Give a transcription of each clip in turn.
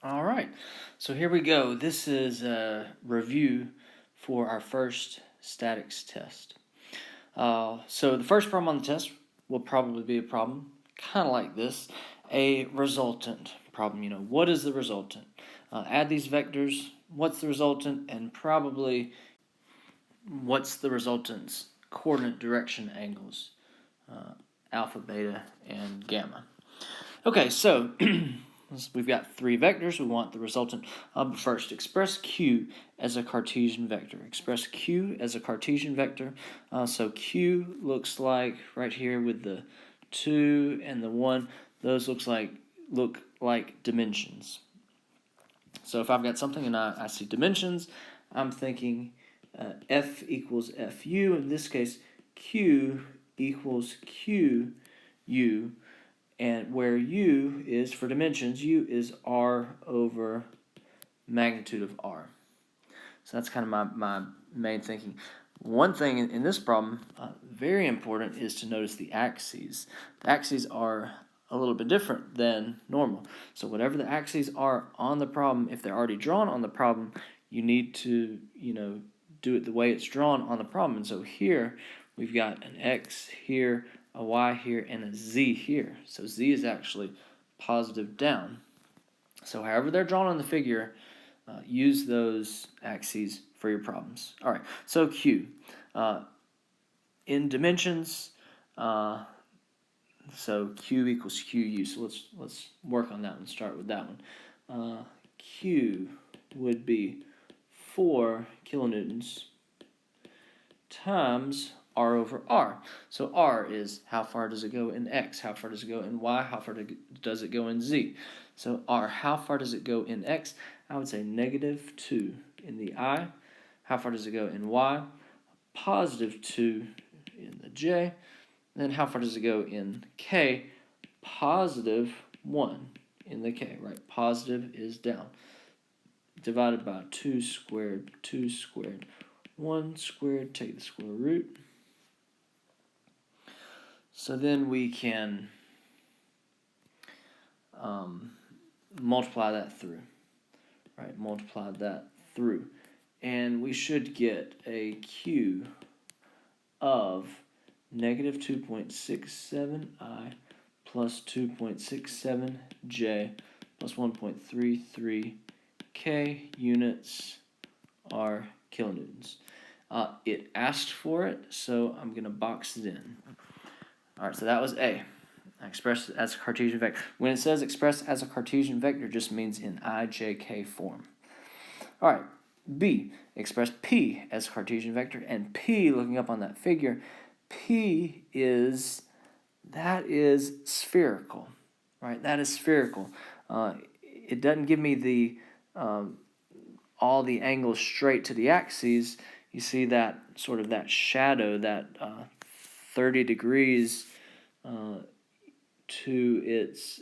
All right, so here we go. This is a review for our first statics test. So the first problem on the test will probably be a problem kind of like this, a resultant problem. What is the resultant? Add these vectors, what's the resultant, and probably what's the resultant's coordinate direction angles, alpha, beta, and gamma. Okay, so we've got three vectors. We want the resultant. But first, express Q as a Cartesian vector. Express Q as a Cartesian vector. So Q looks like right here with the 2 and the 1. Those look like dimensions. So if I've got something and I see dimensions, I'm thinking F equals FU. In this case, Q equals QU. And where U is for dimensions, U is R over magnitude of R. So that's kind of my main thinking. One thing in this problem, very important, is to notice the axes. The axes are a little bit different than normal. So whatever the axes are on the problem, if they're already drawn on the problem, you need to, do it the way it's drawn on the problem. And so here we've got an X here, a Y here, and a Z here. So Z is actually positive down. So however they're drawn on the figure, use those axes for your problems. All right, so Q. In dimensions, so Q equals QU. So let's work on that one, start with that one. Q would be 4 kilonewtons times R over R. So R is how far does it go in X, how far does it go in Y, how far does it go in Z. So R, how far does it go in X? I would say -2 in the I. How far does it go in Y? +2 in the J. Then how far does it go in K? +1 in the K, right? Positive is down. Divided by 2 squared, 2 squared, 1 squared, take the square root. So then we can multiply that through, right? Multiply that through. And we should get a Q of -2.67I plus 2.67J plus 1.33K units are kilonewtons. It asked for it, so I'm going to box it in. All right, so that was A. Expressed as a Cartesian vector. When it says expressed as a Cartesian vector, it just means in IJK form. All right, B. Express P as a Cartesian vector. And P, looking up on that figure, P is spherical, right? That is spherical. It doesn't give me the all the angles straight to the axes. You see that sort of that shadow, that 30 degrees to its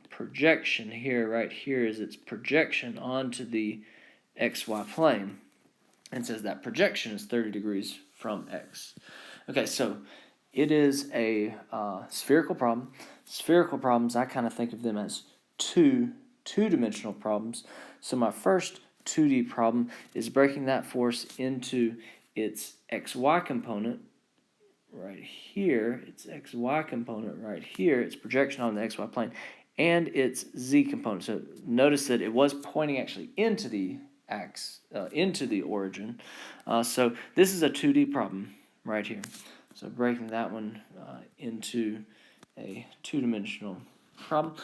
projection here. Right here is its projection onto the XY plane. And it says that projection is 30 degrees from X. Okay, so it is a spherical problem. Spherical problems, I kind of think of them as two-dimensional problems. So my first 2D problem is breaking that force into its XY component right here, its XY component right here, its projection on the XY plane, and its Z component. So notice that it was pointing actually into the into the origin. So this is a 2D problem right here. So breaking that one into a two-dimensional problem,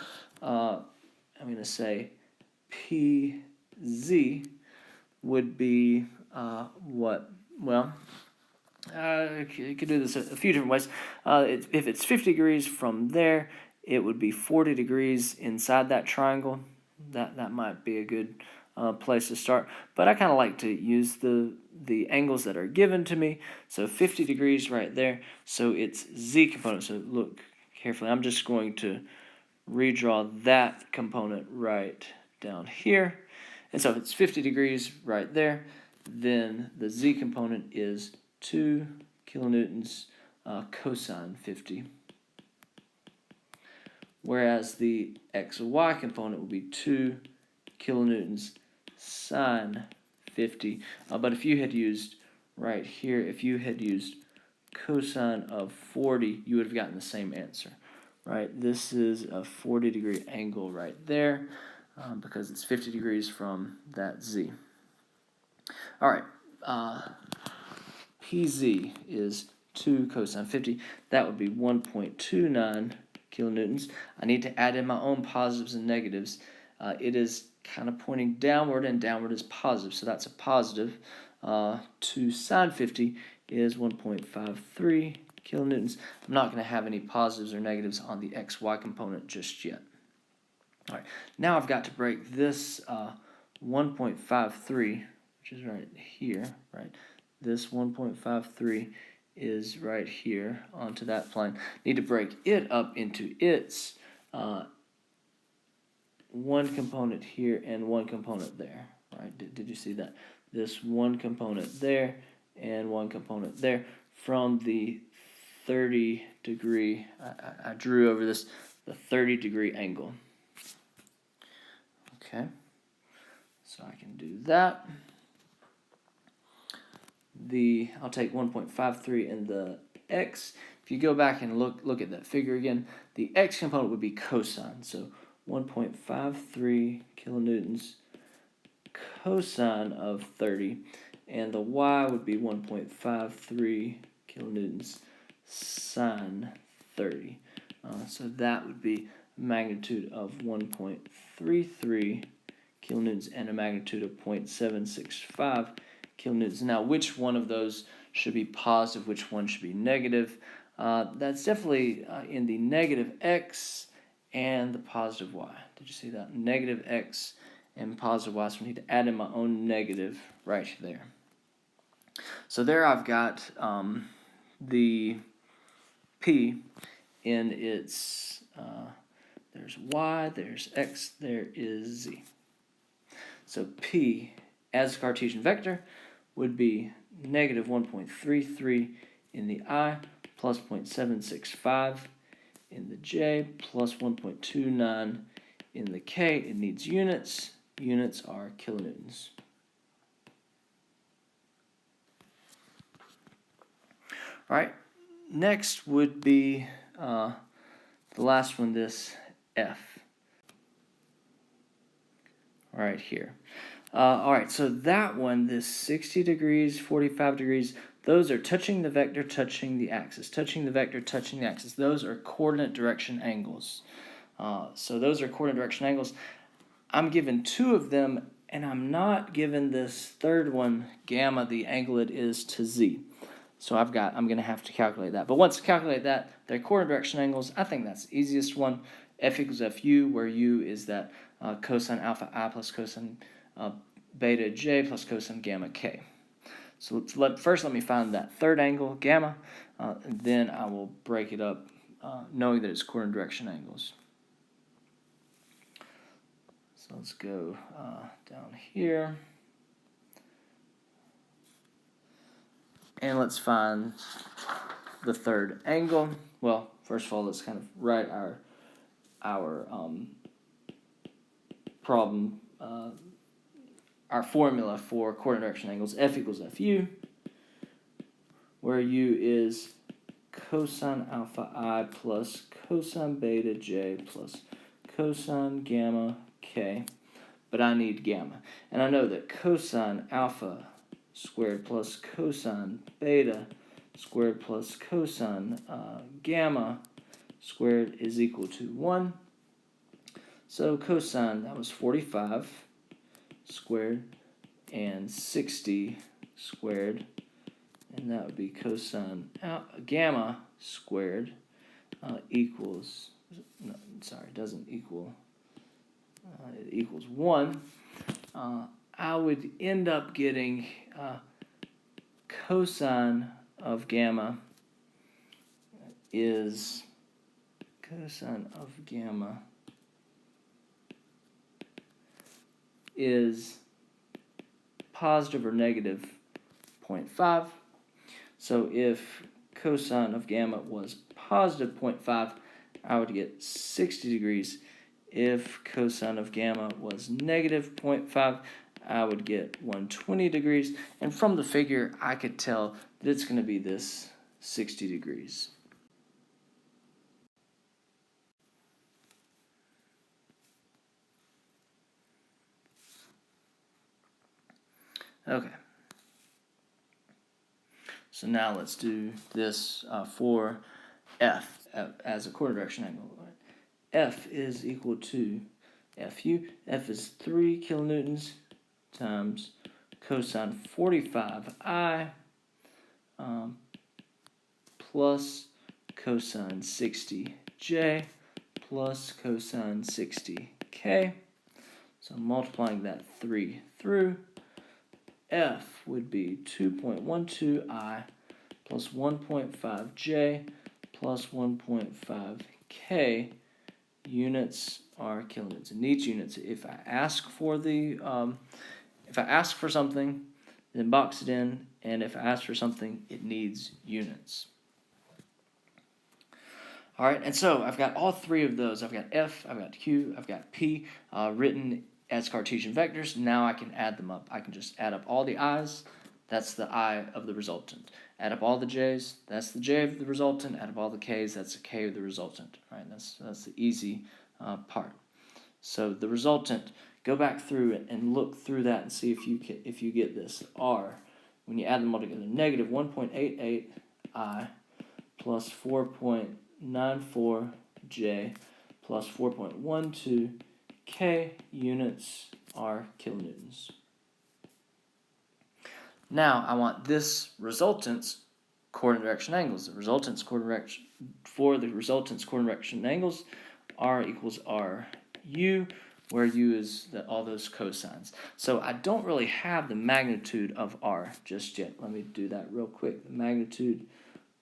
I'm going to say PZ would be what? Well, you could do this a few different ways. If it's 50 degrees from there, it would be 40 degrees inside that triangle. That might be a good place to start. But I kind of like to use the angles that are given to me. So 50 degrees right there. So it's Z component. So look carefully. I'm just going to redraw that component right down here. And so if it's 50 degrees right there, then the Z component is 2 kilonewtons cosine 50. Whereas the XY component will be 2 kilonewtons sine 50. But if you had used right here, if you had used cosine of 40, you would have gotten the same answer, right? This is a 40-degree angle right there because it's 50 degrees from that z. All right, PZ is 2 cosine 50. That would be 1.29 kilonewtons. I need to add in my own positives and negatives. It is kind of pointing downward, and downward is positive, so that's a positive. 2 sine 50 is 1.53 kilonewtons. I'm not going to have any positives or negatives on the xy component just yet. All right, now I've got to break this 1.53, which is right here, right? This 1.53 is right here onto that plane. Need to break it up into its one component here and one component there, right? Did you see that? This one component there and one component there from the 30-degree, I drew over this, the 30-degree angle. Okay, so I can do that. I'll take 1.53 in the x. If you go back and look at that figure again, the x component would be cosine. So 1.53 kilonewtons cosine of 30, and the y would be 1.53 kilonewtons sine 30. So that would be a magnitude of 1.33 kilonewtons and a magnitude of 0.765 kilonewtons. Now, which one of those should be positive, which one should be negative? That's definitely in the negative x and the positive y. Did you see that? Negative x and positive y, so I need to add in my own negative right there. So there I've got the p in its, there's y, there's x, there is z. So p as a Cartesian vector would be negative 1.33 in the I plus 0.765 in the j plus 1.29 in the k. It needs units. Units are kilonewtons. All right, next would be the last one, this F. Right here. All right, so that one, this 60 degrees, 45 degrees, those are touching the vector, touching the axis. Touching the vector, touching the axis. Those are coordinate direction angles. So those are coordinate direction angles. I'm given two of them, and I'm not given this third one, gamma, the angle it is to z. So I'm going to have to calculate that. But once I calculate that, they're coordinate direction angles. I think that's the easiest one. F equals FU, where U is that cosine alpha I plus cosine beta j plus cosine gamma k. So first let me find that third angle, gamma, and then I will break it up knowing that it's coordinate direction angles. So let's go down here. And let's find the third angle. Well, first of all, let's kind of write our problem, our formula for coordinate direction angles. F equals FU, where U is cosine alpha I plus cosine beta j plus cosine gamma k. But I need gamma. And I know that cosine alpha squared plus cosine beta squared plus cosine gamma squared is equal to 1. So cosine, that was 45 squared and 60 squared, and that would be cosine gamma squared equals, no, sorry, it doesn't equal, it equals 1. I would end up getting cosine of gamma is positive or negative 0.5. So if cosine of gamma was positive 0.5, I would get 60 degrees if cosine of gamma was negative 0.5, I would get 120 degrees. And from the figure, I could tell that it's going to be this 60 degrees. Okay. So now let's do this for F as a quarter direction angle. F is equal to Fu. F is 3 kilonewtons times cosine 45I plus cosine 60J plus cosine 60K. So I'm multiplying that 3 through. F would be 2.12I plus 1.5J plus 1.5K. Units are kilonewtons. It needs units. If I ask for something, then box it in, and if I ask for something, it needs units. All right, and so I've got all three of those. I've got F, I've got Q, I've got P written as Cartesian vectors. Now I can add them up. I can just add up all the i's. That's the I of the resultant. Add up all the j's. That's the j of the resultant. Add up all the k's. That's the k of the resultant. All right, that's the easy part. So the resultant, go back through it and look through that and see if you get this. R, when you add them all together, negative 1.88I plus 4.94J plus 4.12K units are kilonewtons. Now I want this resultant's coordinate direction angles. The resultant's coordinate direction for the resultant's coordinate direction angles, R equals RU, where U is all those cosines. So I don't really have the magnitude of R just yet. Let me do that real quick. The magnitude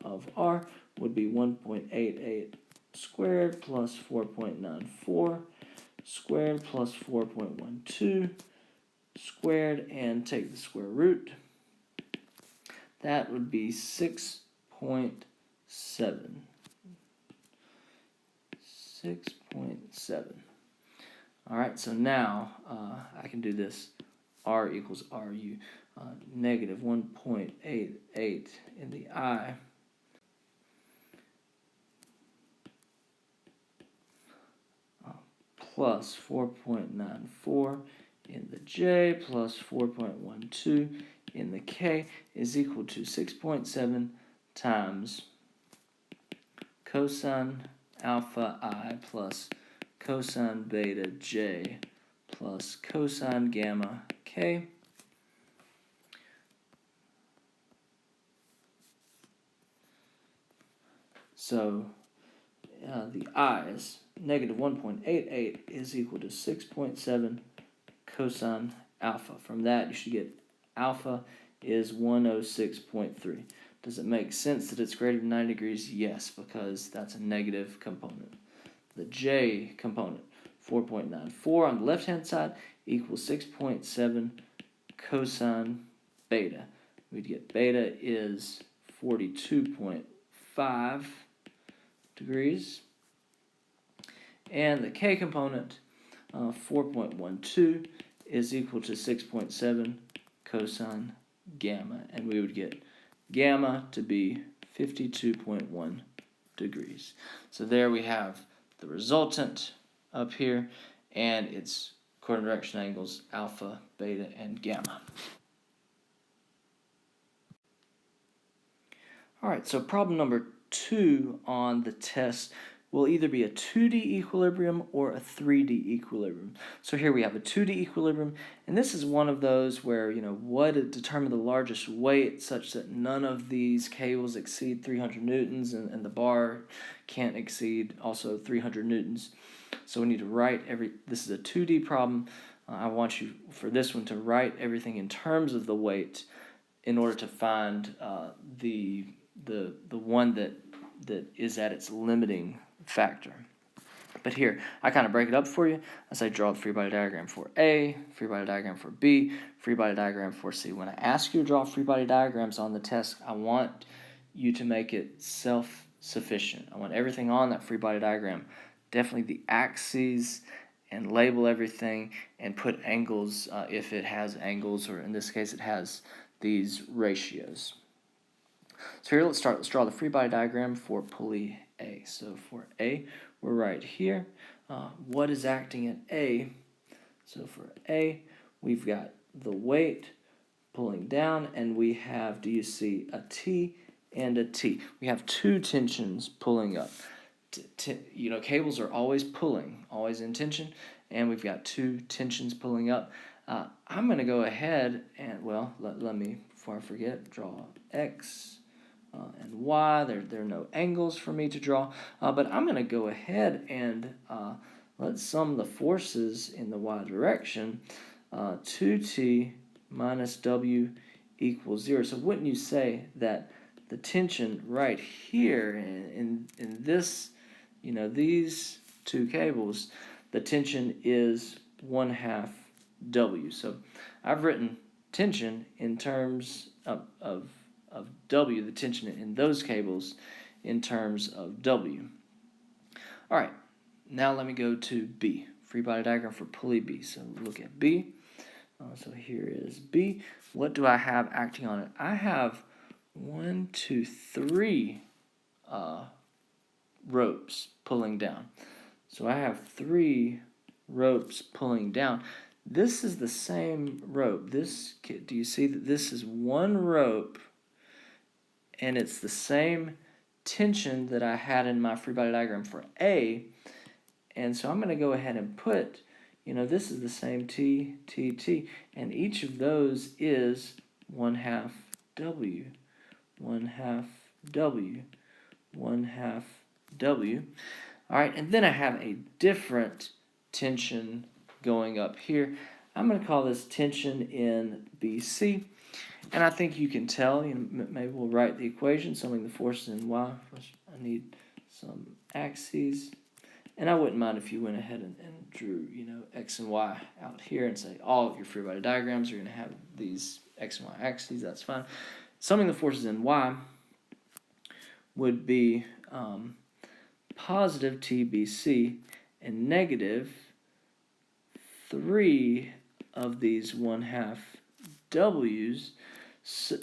of R would be 1.88 squared plus 4.94 squared plus 4.12 squared, and take the square root. That would be 6.7. 6.7. All right, so now I can do this. R equals RU. Negative 1.88 in the I plus 4.94 in the J plus 4.12 in the K is equal to 6.7 times cosine alpha I plus cosine beta J plus cosine gamma K. So the i's, negative 1.88 is equal to 6.7 cosine alpha. From that, you should get alpha is 106.3. Does it make sense that it's greater than 90 degrees? Yes, because that's a negative component. The J component, 4.94 on the left-hand side, equals 6.7 cosine beta. We'd get beta is 42.5 degrees. And the K component, 4.12, is equal to 6.7 cosine gamma. And we would get gamma to be 52.1 degrees. So there we have the resultant up here and its coordinate direction angles alpha, beta, and gamma. All right, so problem number 2 on the test will either be a 2D equilibrium or a 3D equilibrium. So here we have a 2D equilibrium, and this is one of those where, what to determine the largest weight such that none of these cables exceed 300 newtons and the bar can't exceed also 300 newtons. So we need to write this is a 2D problem. I want you for this one to write everything in terms of the weight in order to find the one that is at its limiting factor. But here, I kind of break it up for you. I say draw the free body diagram for A, free body diagram for B, free body diagram for C. When I ask you to draw free body diagrams on the test, I want you to make it self-sufficient. I want everything on that free body diagram definitely the axes and label everything and put angles if it has angles, or in this case it has these ratios. So here let's draw the free body diagram for pulley A. So for A, we're right here. What is acting at A? So for A, we've got the weight pulling down, and we have, do you see, a T and a T. We have two tensions pulling up. Cables are always pulling, always in tension, and we've got two tensions pulling up. I'm going to go ahead and, well, let me, before I forget, draw X and Y. There are no angles for me to draw, but I'm going to go ahead and let's sum the forces in the Y direction. 2T minus W equals 0. So wouldn't you say that the tension right here in this, these two cables, the tension is 1/2 W. So I've written tension in terms of W, the tension in those cables in terms of W. All right, now let me go to B, free body diagram for pulley B. So look at B. So here is B. What do I have acting on it? I have 1, 2, 3 ropes pulling down. So I have 3 ropes pulling down. This is the same rope. Do you see that this is one rope, and it's the same tension that I had in my free body diagram for A. And so I'm going to go ahead and put, this is the same T, T, T, and each of those is 1/2 W, 1/2 W, 1/2 W. All right, and then I have a different tension going up here. I'm going to call this tension in BC, and I think you can tell, maybe we'll write the equation, summing the forces in Y. First, I need some axes. And I wouldn't mind if you went ahead and drew, X and Y out here and say all of your free body diagrams are going to have these X and Y axes. That's fine. Summing the forces in Y would be positive TBC and negative 3 of these 1/2 W's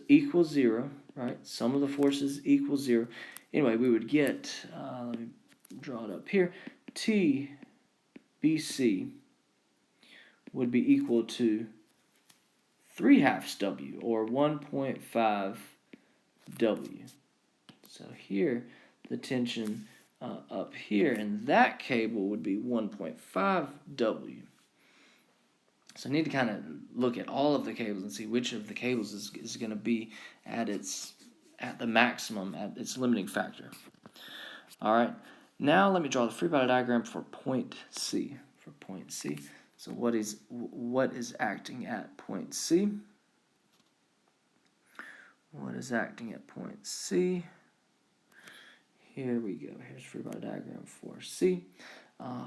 equals 0, right? Sum of the forces equals 0. Anyway, we would get, let me draw it up here, TBC would be equal to 3/2 W, or 1.5 W. So here, the tension up here in that cable would be 1.5 W. So I need to kind of look at all of the cables and see which of the cables is going to be at the maximum, at its limiting factor. All right. Now let me draw the free body diagram for point C. So what is acting at point C? What is acting at point C? Here we go. Here's free body diagram for C.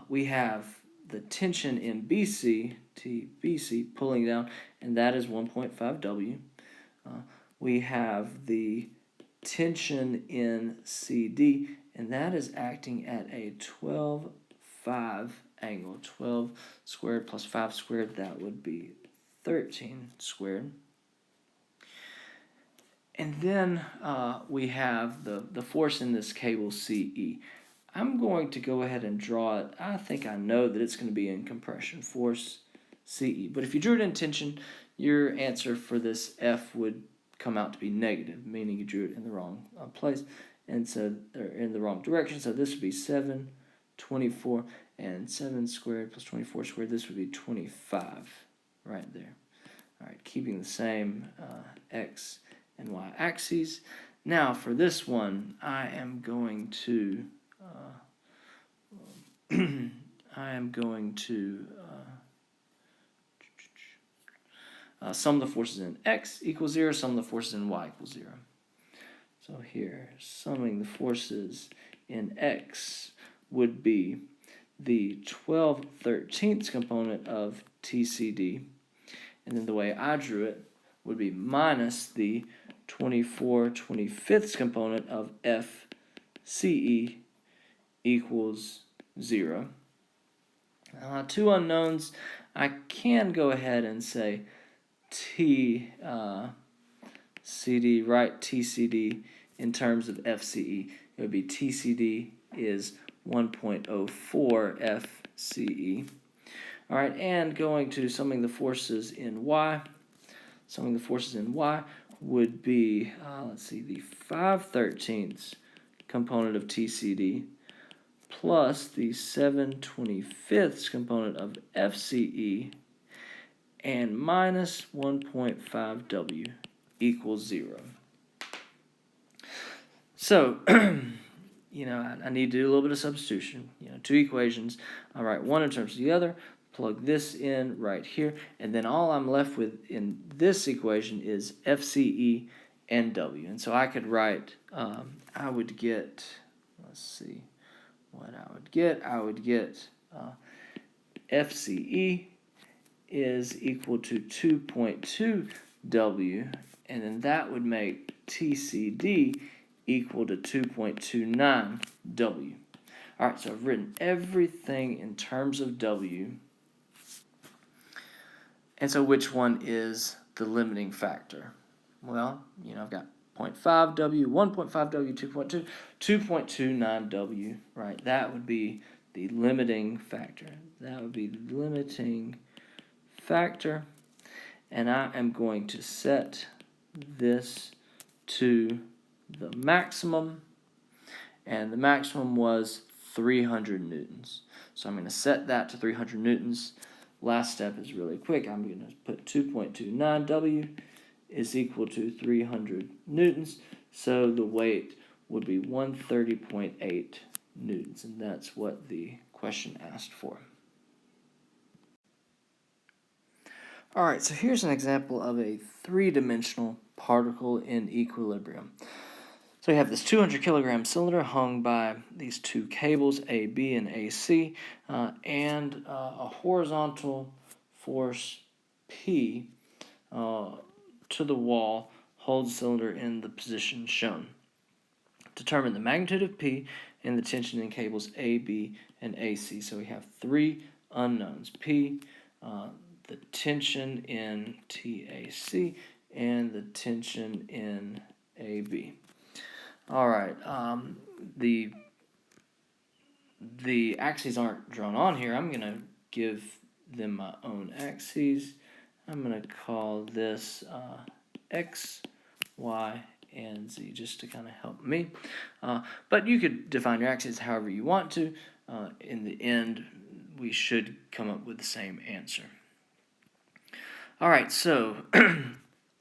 We have the tension in BC, TBC, pulling down, and that is 1.5 W. We have the tension in CD, and that is acting at a 12/5 angle. 12 squared plus 5 squared, that would be 13 squared. And then we have the force in this cable CE. I'm going to go ahead and draw it. I think I know that it's going to be in compression, force CE. But if you drew it in tension, your answer for this F would come out to be negative, meaning you drew it in the wrong place, and so in the wrong direction. So this would be 7, 24, and 7 squared plus 24 squared. This would be 25 right there. All right, keeping the same X and Y axes. Now for this one, I am going to sum the forces in X equals 0, sum the forces in Y equals 0. So here, summing the forces in X would be the 12/13 component of TCD, and then the way I drew it would be minus the 24/25 component of FCE equals 0. Two unknowns, I can go ahead and say TCD, write TCD in terms of FCE. It would be TCD is 1.04 FCE. All right, and going to summing the forces in Y. Summing the forces in Y would be, let's see, the 5/13 component of TCD plus the 7/25 component of FCE and minus 1.5 W equals 0. So, I need to do a little bit of substitution. Two equations. I'll write one in terms of the other, plug this in right here, and then all I'm left with in this equation is FCE and W. And so I could write, I would get, let's see what I would get. I would get FCE is equal to 2.2 W, and then that would make TCD equal to 2.29 W. All right, so I've written everything in terms of W. And so which one is the limiting factor? Well, I've got 0.5 W, 1.5 W, 2.2, 2.29 W, right? That would be the limiting factor. That would be the limiting factor. And I am going to set this to the maximum. And the maximum was 300 newtons. So I'm going to set that to 300 newtons. Last step is really quick. I'm going to put 2.29 W is equal to 300 newtons. So the weight would be 130.8 newtons. And that's what the question asked for. All right, so here's an example of a three-dimensional particle in equilibrium. So we have this 200 kilogram cylinder hung by these two cables, AB and AC, and a horizontal force P to the wall holds the cylinder in the position shown. Determine the magnitude of P and the tension in cables AB and AC. So we have three unknowns: P, the tension in TAC, and the tension in AB. All right, the axes aren't drawn on here. I'm going to give them my own axes. I'm going to call this X, Y, and Z just to kind of help me. But you could define your axes however you want to. In the end, we should come up with the same answer. All right, so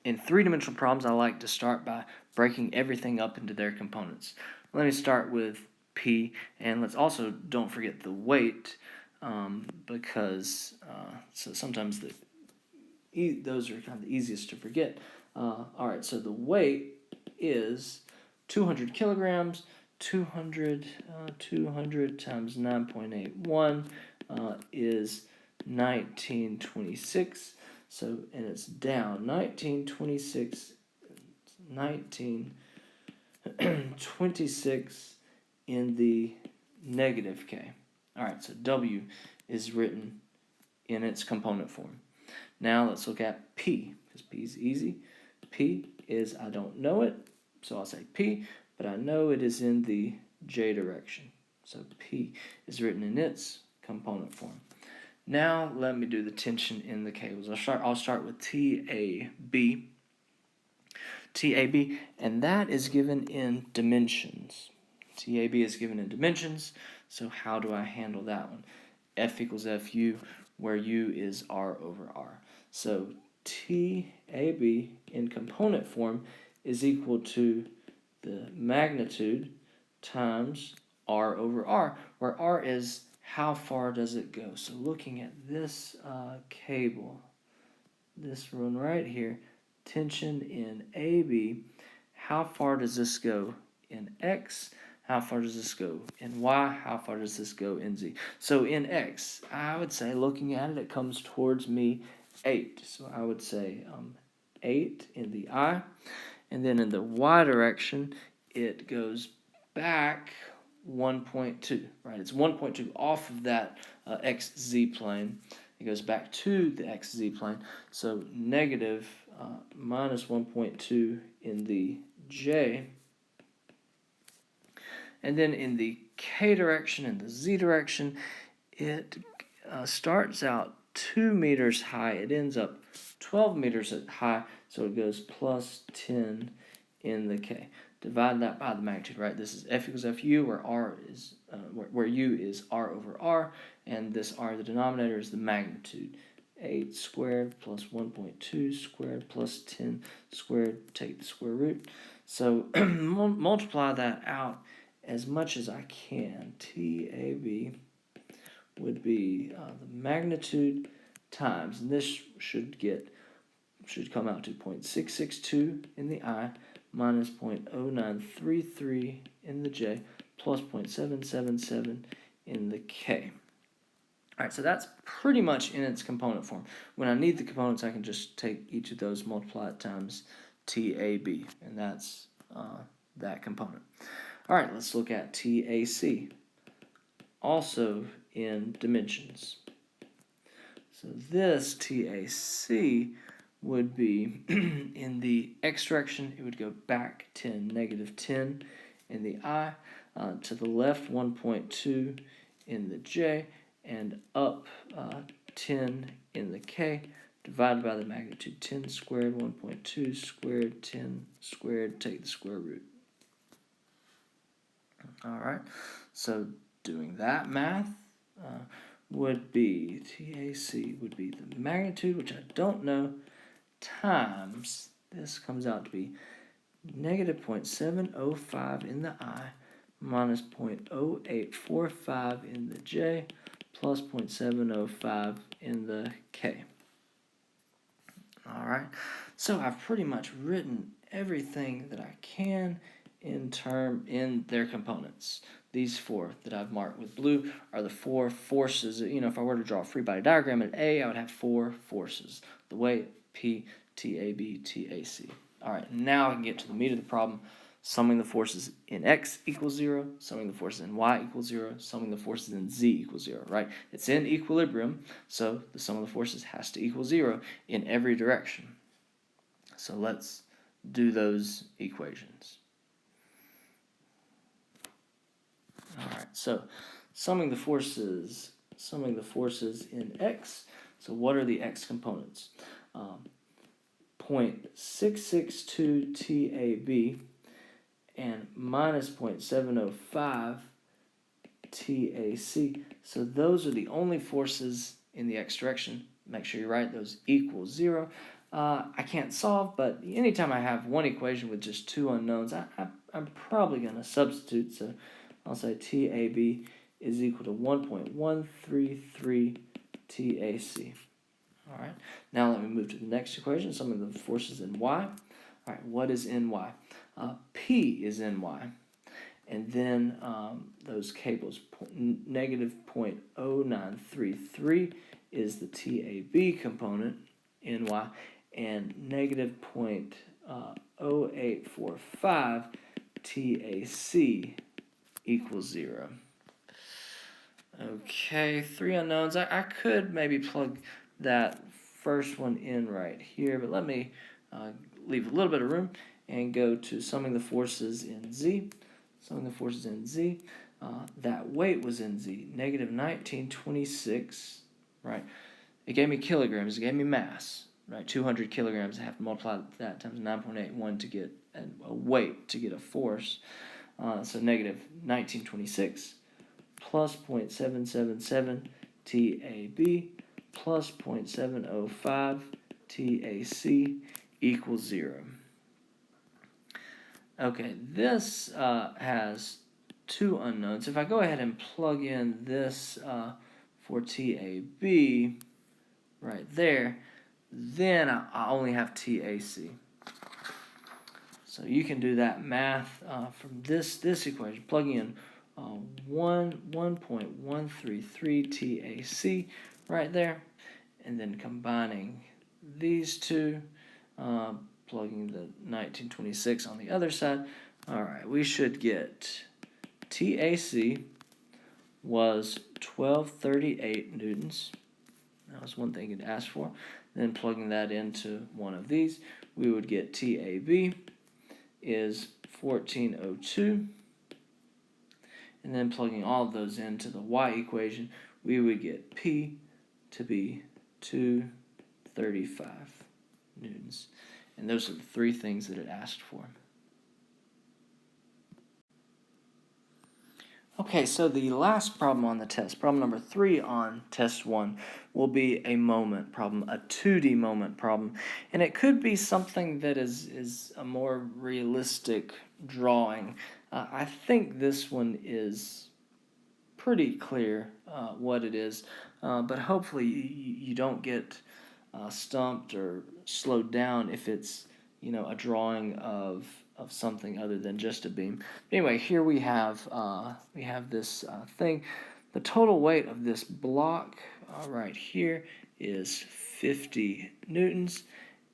in three-dimensional problems, I like to start by breaking everything up into their components. Let me start with P, and let's also don't forget the weight, because so sometimes those are kind of the easiest to forget. All right, so the weight is 200 kilograms. 200 times 9.81 is 1926. So, and it's down 1926 in the negative K. All right, so W is written in its component form. Now let's look at P, because P is easy. P is, I don't know it, so I'll say P, but I know it is in the J direction. So P is written in its component form. Now let me do the tension in the cables. I'll start with TAB. TAB, and that is given in dimensions. TAB is given in dimensions, so how do I handle that one? F equals FU, where U is R over R. So TAB in component form is equal to the magnitude times R over R, where R is how far does it go. So looking at this cable, this one right here, tension in AB, how far does this go in X? How far does this go in Y? How far does this go in Z? So in X, I would say, looking at it, it comes towards me 8. So I would say 8 in the I. And then in the Y direction, it goes back 1.2, right? It's 1.2 off of that xz plane. It goes back to the xz plane. So negative minus 1.2 in the j. And then in the k direction and the z direction, it starts out 2 meters high. It ends up 12 meters high, so it goes plus 10 in the k. Divide that by the magnitude, right? This is F equals FU, where R is where U is R over R, and this R, the denominator, is the magnitude. 8 squared plus 1.2 squared plus 10 squared, take the square root. So multiply that out as much as I can. TAB would be the magnitude times, and this should come out to 0.662 in the I minus 0.0933 in the j plus 0.777 in the k. All right, so that's pretty much in its component form. When I need the components, I can just take each of those, multiply it times TAB, and that's that component. All right, let's look at TAC, also in dimensions. So this TAC would be in the x direction, it would go back 10, negative 10 in the I, to the left 1.2 in the j, and up 10 in the k, divided by the magnitude. 10 squared, 1.2 squared, 10 squared, take the square root. All right, so doing that math would be, TAC would be the magnitude, which I don't know, times, this comes out to be negative 0.705 in the I minus 0.0845 in the j plus 0.705 in the k. All right, so I've pretty much written everything that I can in their components. These four that I've marked with blue are the four forces. If I were to draw a free body diagram at A, I would have four forces: the weight, P, TAB, TAC. All right, now I can get to the meat of the problem: summing the forces in X equals 0, summing the forces in Y equals 0, summing the forces in Z equals 0, right? It's in equilibrium, so the sum of the forces has to equal 0 in every direction. So let's do those equations. All right, so summing the forces in X. So what are the X components? 0.662 TAB and minus 0.705 TAC. So those are the only forces in the X direction. Make sure you write those equal 0. I can't solve, but anytime I have one equation with just two unknowns, I'm probably going to substitute. So I'll say TAB is equal to 1.133 TAC. All right, now let me move to the next equation, summing the forces in Y. All right, what is in Y? P is in Y. And then those cables, negative 0.0933 is the TAB component in Y, and negative 0.0845 TAC equals 0. Okay, three unknowns. I could maybe plug that first one in right here, but let me leave a little bit of room and go to summing the forces in Z. Summing the forces in Z, that weight was in Z, negative 1926, right? It gave me kilograms, it gave me mass, right? 200 kilograms, I have to multiply that times 9.81 to get a weight, to get a force. So negative 1926 plus 0.777 TAB plus 0.705 TAC equals 0. Okay, this has two unknowns. If I go ahead and plug in this for TAB right there, then I only have TAC. So you can do that math from this equation, plugging in 1.133 TAC right there, and then combining these two, plugging the 1926 on the other side. All right, we should get TAC was 1238 newtons. That was one thing it asked for. Then plugging that into one of these, we would get TAB is 1402. And then plugging all of those into the y equation, we would get P to be 235 newtons. And those are the three things that it asked for. Okay, so the last problem on the test, problem number 3 on test 1, will be a moment problem, a 2D moment problem. And it could be something that is a more realistic drawing. I think this one is pretty clear what it is, but hopefully you don't get stumped or slowed down if it's a drawing of something other than just a beam. Anyway, here we have this thing. The total weight of this block right here is 50 newtons,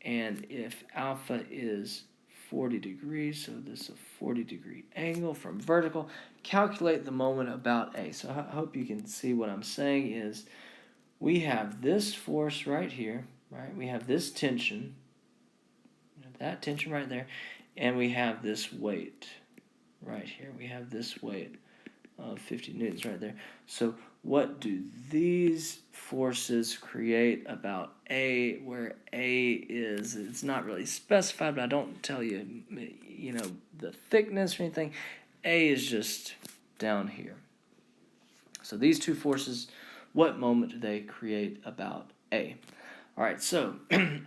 and if alpha is 40 degrees, so this is a 40-degree angle from vertical, calculate the moment about A. So I hope you can see what I'm saying is we have this force right here, right? We have this tension, that tension right there, and we have this weight right here. We have this weight of 50 newtons right there. So what do these forces create about A, where A is, it's not really specified, but I don't tell you, the thickness or anything. A is just down here. So these two forces, what moment do they create about A? All right, so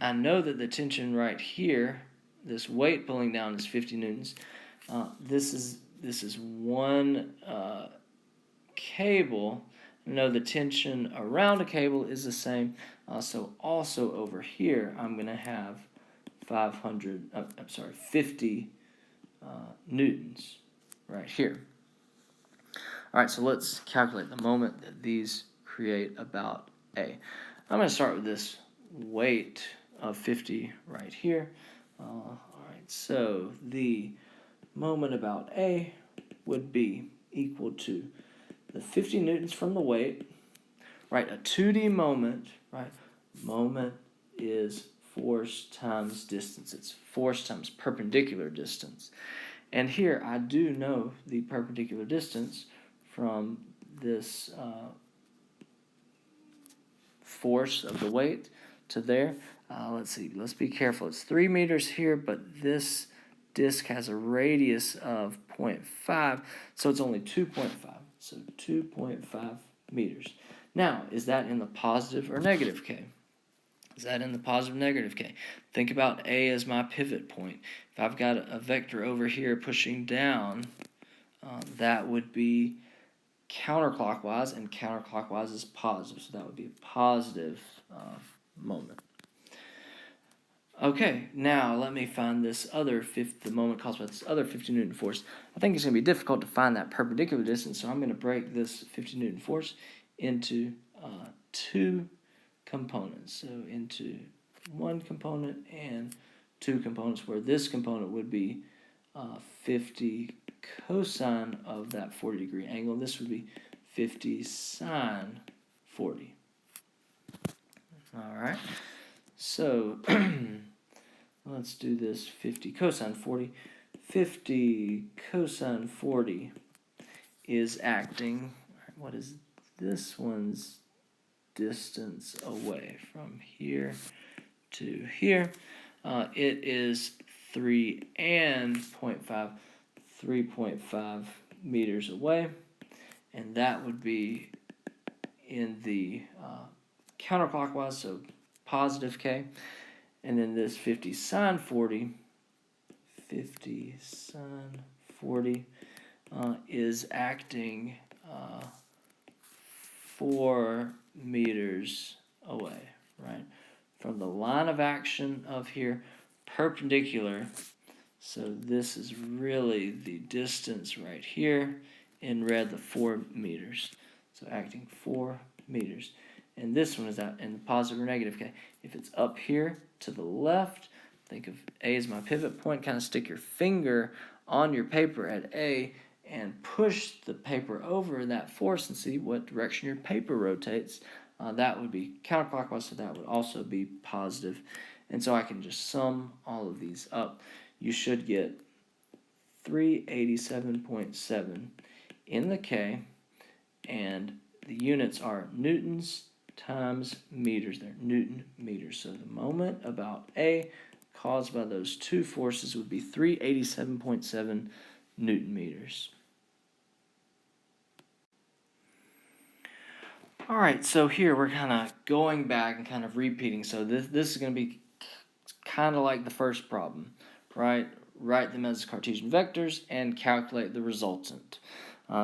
I know that the tension right here, this weight pulling down is 50 newtons. This is one cable. I know the tension around a cable is the same. So also over here, I'm going to have 50 newtons right here. All right, so let's calculate the moment that these create about A. I'm going to start with this weight of 50 right here. All right, so the moment about A would be equal to the 50 newtons from the weight, right? A 2D moment, right? Moment is force times distance. It's force times perpendicular distance. And here I do know the perpendicular distance from this force of the weight to there. Let's see, let's be careful. It's 3 meters here, but this disc has a radius of 0.5, so it's only 2.5. So 2.5 meters. Now, is that in the positive or negative K? Is that in the positive or negative K? Think about A as my pivot point. If I've got a vector over here pushing down, that would be counterclockwise, and counterclockwise is positive, so that would be a positive moment. Okay, now let me find this other the moment caused by this other 50 Newton force. I think it's going to be difficult to find that perpendicular distance, so I'm going to break this 50 Newton force into two components. So into one component and two components, where this component would be 50 cosine of that 40-degree angle. This would be 50 sine 40. All right. So let's do this 50 cosine 40. 50 cosine 40 is acting, what is this one's distance away from here to here? It is 3.5 meters away, and that would be in the counterclockwise, so positive K. And then this 50 sine 40 is acting 4 meters away, right? From the line of action of here, perpendicular. So this is really the distance right here, in red, the 4 meters. So acting 4 meters. And this one is out in the positive or negative K. If it's up here to the left, think of A as my pivot point. Kind of stick your finger on your paper at A and push the paper over that force and see what direction your paper rotates, that would be counterclockwise, so that would also be positive. And so I can just sum all of these up. You should get 387.7 in the K, and the units are newtons times meters. They're Newton meters. So the moment about A caused by those two forces would be 387.7 Newton meters. All right, so here we're kind of going back and kind of repeating. So this is going to be kind of like the first problem, right? Write them as Cartesian vectors and calculate the resultant.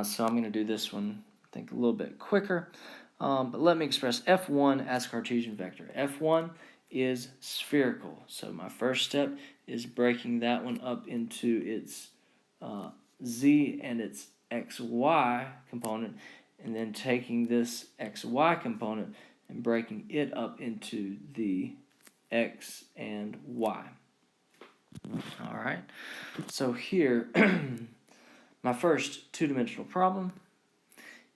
So I'm going to do this one, I think, a little bit quicker. But let me express F1 as Cartesian vector. F1 is spherical. So my first step is breaking that one up into its z and its xy component, and then taking this xy component and breaking it up into the x and y. All right, so here, my first two-dimensional problem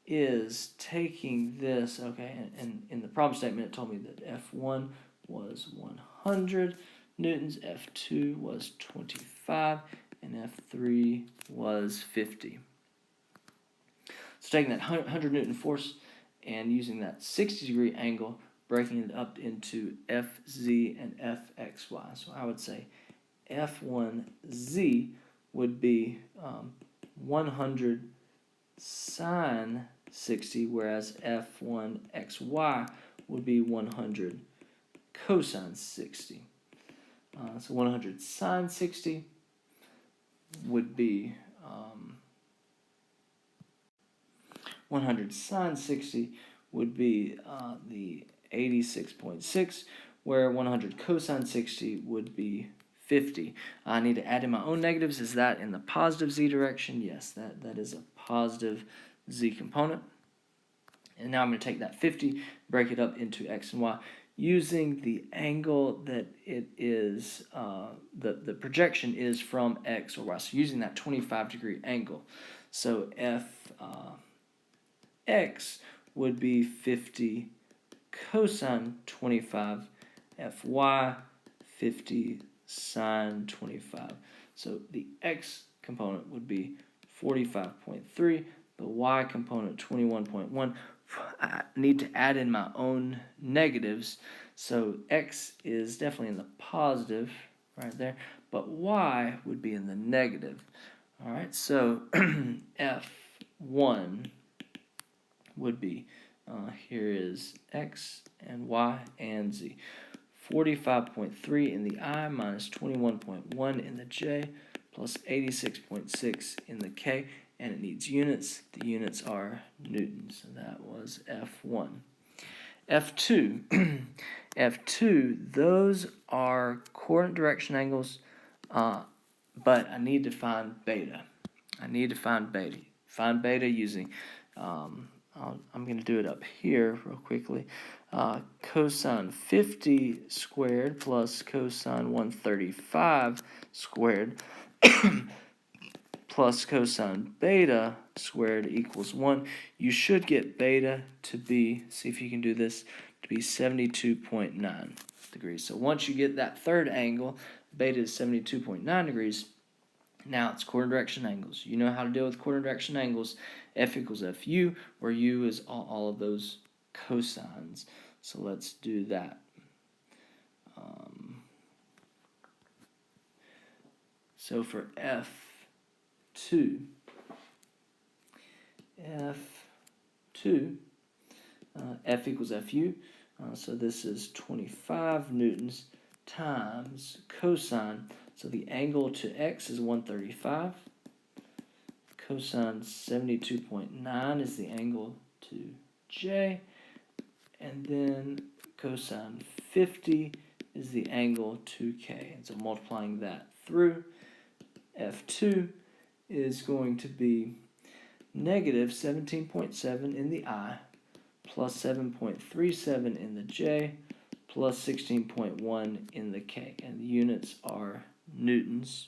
is taking this, okay, and in the problem statement it told me that F1 was 100 newtons, F2 was 25, and F3 was 50. So taking that 100 Newton force and using that 60-degree angle, breaking it up into Fz and Fxy. So I would say F1z would be 100 sine 60, whereas F1xy would be 100 cosine 60. So 100 sine 60 would be 100 sine 60 would be the 86.6, where 100 cosine 60 would be 50. I need to add in my own negatives. Is that in the positive z direction? Yes, that is a positive z component. And now I'm going to take that 50, break it up into x and y, using the angle that it is, the projection is from x or y. So using that 25-degree angle. So Fx would be 50 cosine 25, Fy 50 sine 25. So the x component would be 45.3, the y component 21.1. I need to add in my own negatives, so x is definitely in the positive right there, but y would be in the negative. All right, so F1 would be, here is x and y and z. 45.3 in the I minus 21.1 in the J plus 86.6 in the K, and it needs units. The units are newtons, and that was F1. F2, F2, those are coordinate direction angles, but I need to find beta. Find beta using, I'm going to do it up here real quickly. Cosine 50 squared plus cosine 135 squared plus cosine beta squared equals 1. You should get beta to be, see if you can do this, to be 72.9 degrees. So once you get that third angle, beta is 72.9 degrees. Now it's coordinate direction angles. You know how to deal with coordinate direction angles. F equals Fu, where U is all of those cosines. So let's do that. So for F2, F equals Fu. So this is 25 newtons times cosine. So the angle to x is 135. Cosine 72.9 is the angle to J. And then cosine 50 is the angle to K. And so multiplying that through, F2 is going to be negative 17.7 in the I, plus 7.37 in the J, plus 16.1 in the K. And the units are newtons.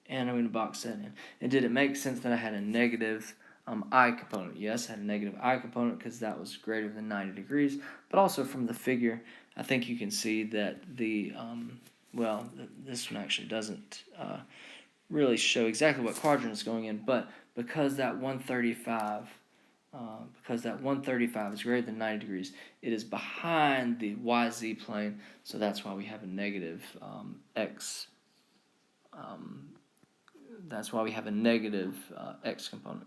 and I'm going to box that in. And did it make sense that I had a negative I component? Yes, I had a negative I component because that was greater than 90 degrees. But also from the figure, I think you can see that the, this one actually doesn't really show exactly what quadrant it's going in, but because that 135 is greater than 90 degrees, it is behind the YZ plane, so that's why we have a negative X. That's why we have a negative X component.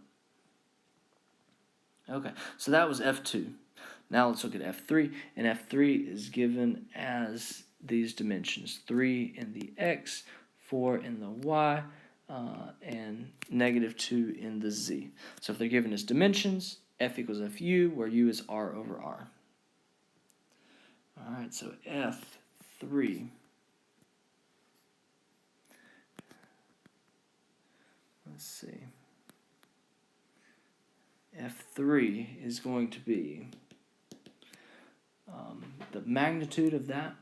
Okay, so that was F2. Now let's look at F3, and F3 is given as these dimensions: 3 in the X, 4 in the Y, and negative 2 in the Z. So if they're given as dimensions, F equals FU, where U is R over R. All right, so F3. Let's see. F3 is going to be, the magnitude of that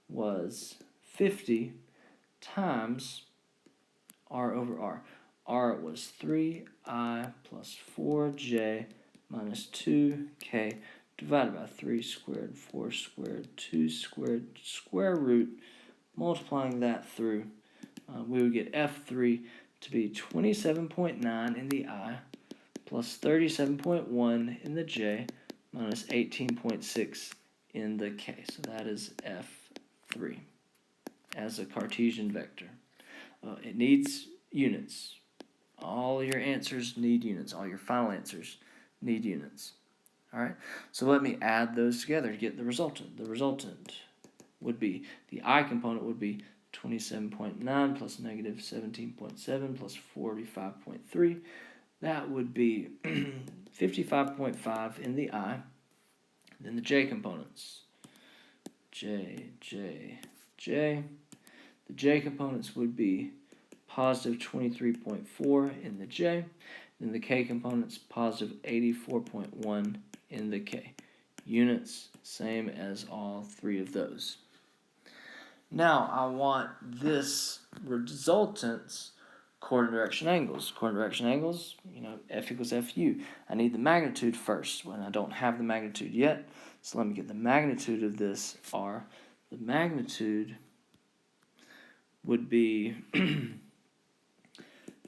was 50 times R over R. R was 3I plus 4J minus 2K divided by 3 squared, 4 squared, 2 squared, square root, multiplying that through, we would get F3 to be 27.9 in the I plus 37.1 in the J minus 18.6 in the K. So that is F3 as a Cartesian vector. It needs units. All your answers need units. All your final answers need units. All right, so let me add those together to get the resultant. The resultant would be, the I component would be 27.9 plus negative 17.7 plus 45.3. That would be 55.5 in the I. Then the J components. J. The J components would be positive 23.4 in the J. Then the K components, positive 84.1 in the K. Units, same as all three of those. Now I want this resultant's coordinate direction angles. Coordinate direction angles, F equals FU. I need the magnitude first when I don't have the magnitude yet. So let me get the magnitude of this R. The magnitude would be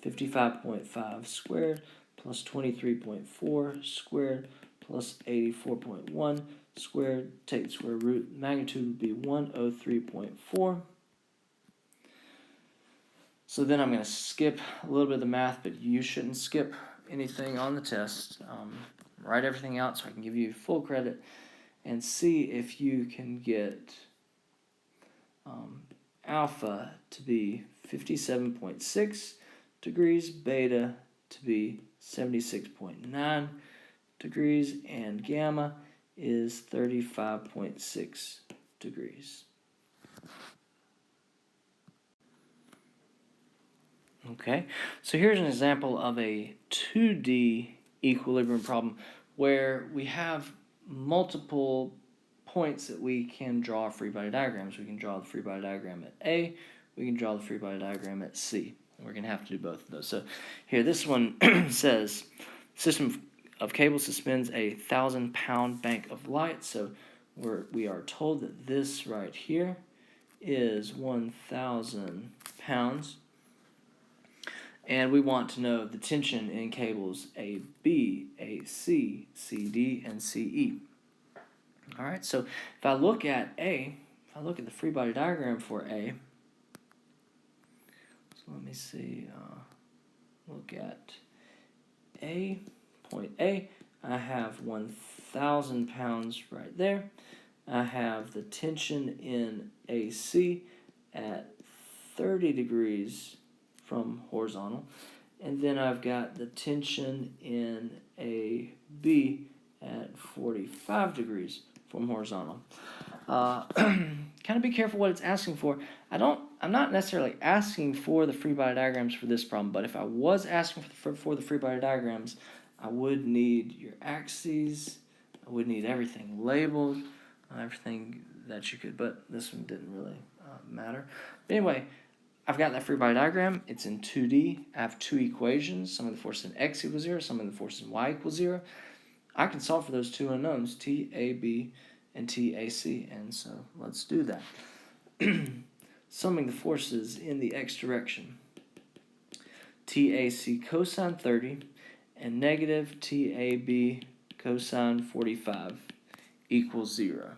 55.5 squared plus 23.4 squared plus 84.1 squared. Take the square root. Magnitude would be 103.4. So then I'm going to skip a little bit of the math, but you shouldn't skip anything on the test. Write everything out so I can give you full credit and see if you can get alpha to be 57.6 degrees, beta to be 76.9 degrees, and gamma is 35.6 degrees. Okay, so here's an example of a 2D equilibrium problem where we have multiple points that we can draw free body diagrams. We can draw the free body diagram at A, we can draw the free body diagram at C. We're going to have to do both of those. So here, this one says, system of cable suspends a 1,000-pound bank of light. So we are told that this right here is 1,000 pounds. And we want to know the tension in cables AB, AC, CD, and CE. All right, so if I look at A, if I look at the free body diagram for A, so let me see, look at A, point A, I have 1,000 pounds right there. I have the tension in AC at 30 degrees from horizontal, and then I've got the tension in AB at 45 degrees from horizontal. Kind of be careful what it's asking for. I'm not necessarily asking for the free body diagrams for this problem, but if I was asking for the free body diagrams, I would need your axes, I would need everything labeled, everything that you could, but this one didn't really matter. But anyway, I've got that free body diagram. It's in 2D. I have two equations. Sum of the forces in x equals 0. Sum of the forces in y equals 0. I can solve for those two unknowns, TAB and TAC. And so let's do that. Summing the forces in the x direction. TAC cosine 30 and negative TAB cosine 45 equals 0.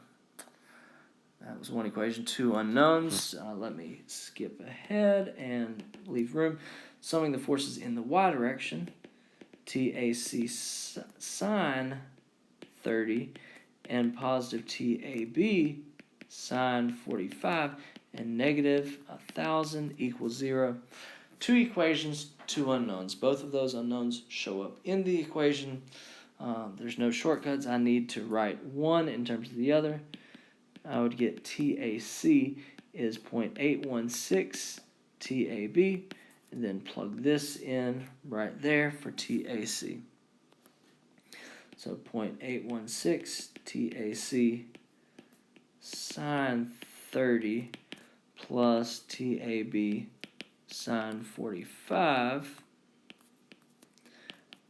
That was one equation, two unknowns. Let me skip ahead and leave room. Summing the forces in the y direction, TAC sine 30 and positive TAB sine 45 and negative 1,000 equals 0. Two equations, two unknowns. Both of those unknowns show up in the equation. There's no shortcuts. I need to write one in terms of the other. I would get TAC is 0.816 TAB, and then plug this in right there for TAC. So 0.816 TAC sine 30 plus TAB sine 45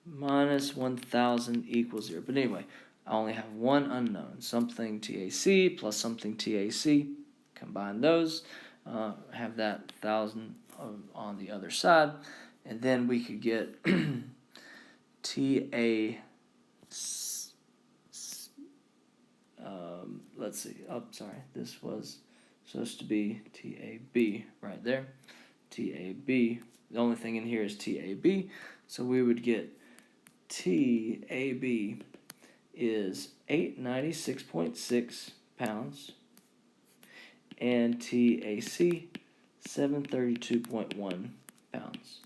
minus 1,000 equals 0. But anyway, I only have one unknown, something TAC plus something TAC. Combine those, have that 1,000 on the other side, and then we could get TA. Let's see. Oh, sorry. This was supposed to be TAB right there. TAB. The only thing in here is TAB, so we would get TAB is 896.6 pounds and TAC 732.1 pounds.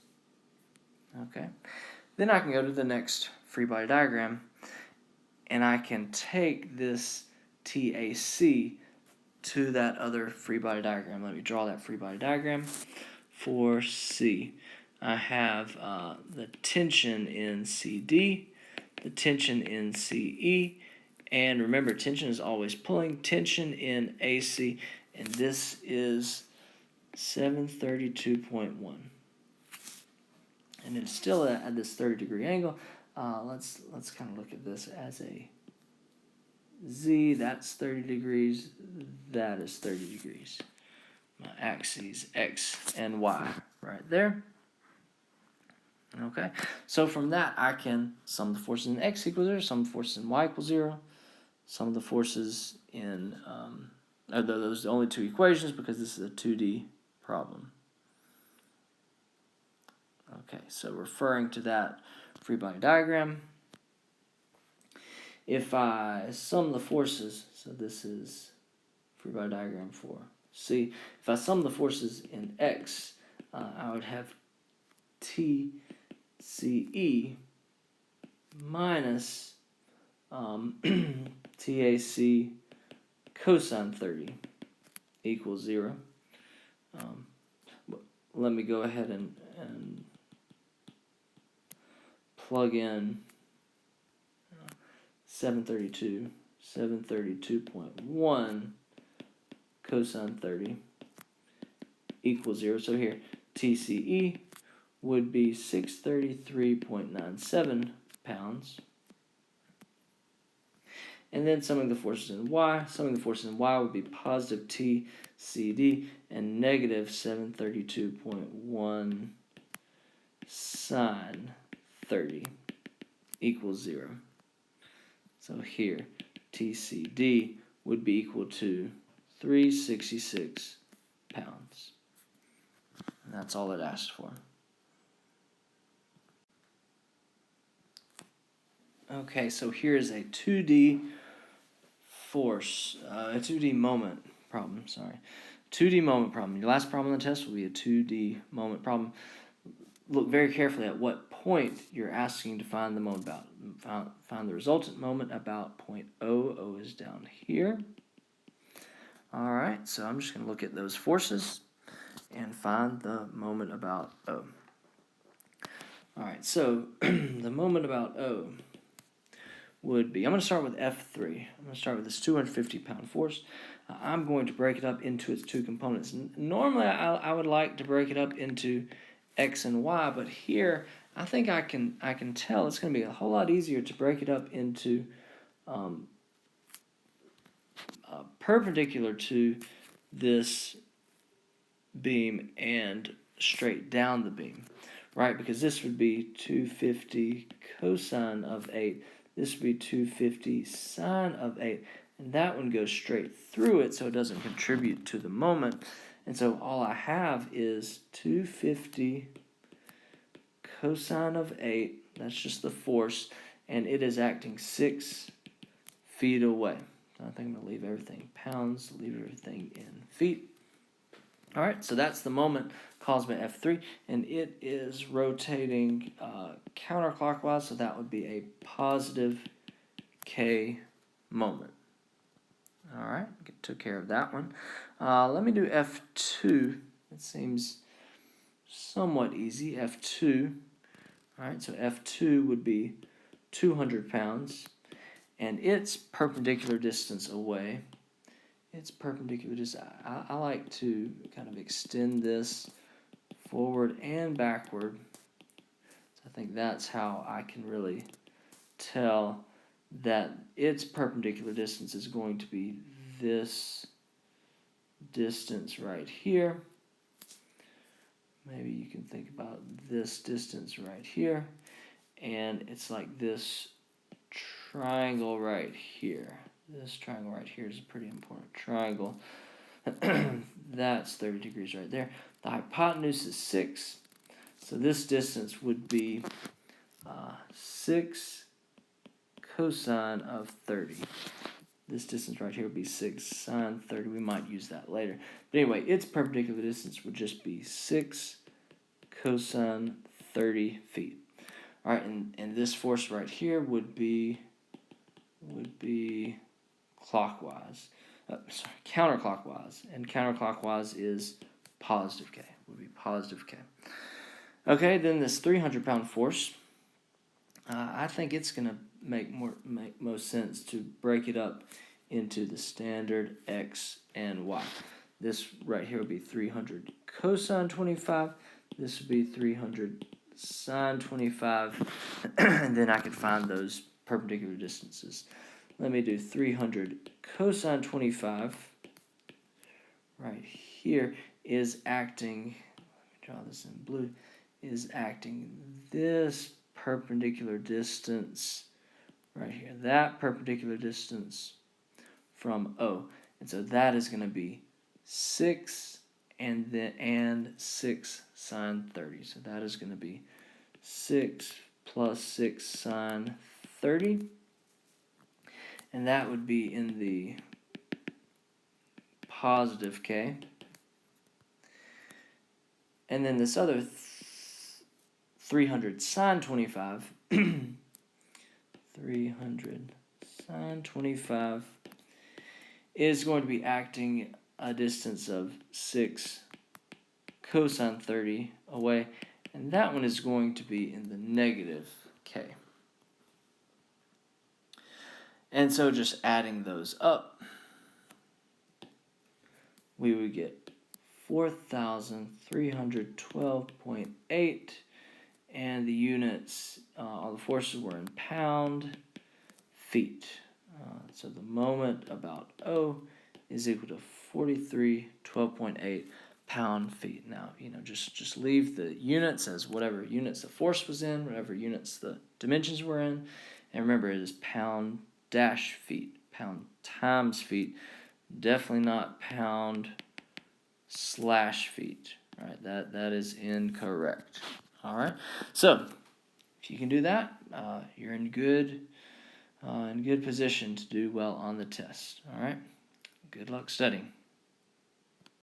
Okay. Then I can go to the next free body diagram and I can take this TAC to that other free body diagram. Let me draw that free body diagram for C. I have the tension in CD, the tension in CE, and remember, tension is always pulling, tension in AC, and this is 732.1. And it's still at this 30-degree angle. Let's kind of look at this as a Z. That's 30 degrees. That is 30 degrees. My axes X and Y right there. Okay, so from that I can sum the forces in x equals 0, sum the forces in y equals 0, sum the forces in, those are the only two equations because this is a 2D problem. Okay, so referring to that free body diagram, if I sum the forces, so this is free body diagram for C, if I sum the forces in x, I would have TCE minus TAC cosine 30 equals 0. Let me go ahead and plug in 732.1 cosine 30 equals 0. So here, TCE would be 633.97 pounds. And then summing the forces in y. Summing the forces in y would be positive TCD and negative 732.1 sine 30 equals 0. So here, TCD would be equal to 366 pounds. And that's all it asked for. Okay, so here's a 2D force, a 2D moment problem, 2D moment problem. Your last problem on the test will be a 2D moment problem. Look very carefully at what point you're asking to find the moment about. Find the resultant moment about point O. O is down here. All right, so I'm just going to look at those forces and find the moment about O. All right, so the moment about O would be, I'm going to start with F3. I'm going to start with this 250-pound force. I'm going to break it up into its two components. Normally, I would like to break it up into X and Y, but here, I think I can tell it's going to be a whole lot easier to break it up into perpendicular to this beam and straight down the beam, right? Because this would be 250 cosine of 8. This would be 250 sine of 8. And that one goes straight through it, so it doesn't contribute to the moment. And so all I have is 250 cosine of 8. That's just the force. And it is acting 6 feet away. So I think I'm going to leave everything pounds, leave everything in feet. All right, so that's the moment caused by F3, and it is rotating counterclockwise, so that would be a positive K moment. All right, took care of that one. Let me do F2. It seems somewhat easy. F2. All right, so F2 would be 200 pounds, and its perpendicular distance away. It's perpendicular distance. I like to kind of extend this forward and backward. So I think that's how I can really tell that its perpendicular distance is going to be this distance right here. Maybe you can think about this distance right here. And it's like this triangle right here. This triangle right here is a pretty important triangle. That's 30 degrees right there. The hypotenuse is 6. So this distance would be 6 cosine of 30. This distance right here would be 6 sine 30. We might use that later. But anyway, its perpendicular distance would just be 6 cosine 30 feet. All right, and this force right here would be clockwise. Counterclockwise. And counterclockwise is positive K. Would be positive K. Okay, then this 300-pound force, I think it's going to make most sense to break it up into the standard X and Y. This right here would be 300 cosine 25. This would be 300 sine 25. And then I could find those perpendicular distances. Let me do 300 cosine 25 right here is acting, let me draw this in blue, is acting this perpendicular distance right here, that perpendicular distance from O. And so that is going to be 6 and 6 sine 30. So that is going to be 6 plus 6 sine 30. And that would be in the positive K. And then this other 300 sine 25, 300 sine 25 is going to be acting a distance of 6 cosine 30 away. And that one is going to be in the negative K. And so just adding those up, we would get 4,312.8, and the units, all the forces were in pound feet. So the moment about O is equal to 4312.8 pound feet. Now, just leave the units as whatever units the force was in, whatever units the dimensions were in, and remember it is pound dash feet, pound times feet, definitely not pound slash feet. All right, that is incorrect. All right, so if you can do that, you're in good position to do well on the test. All right, good luck studying.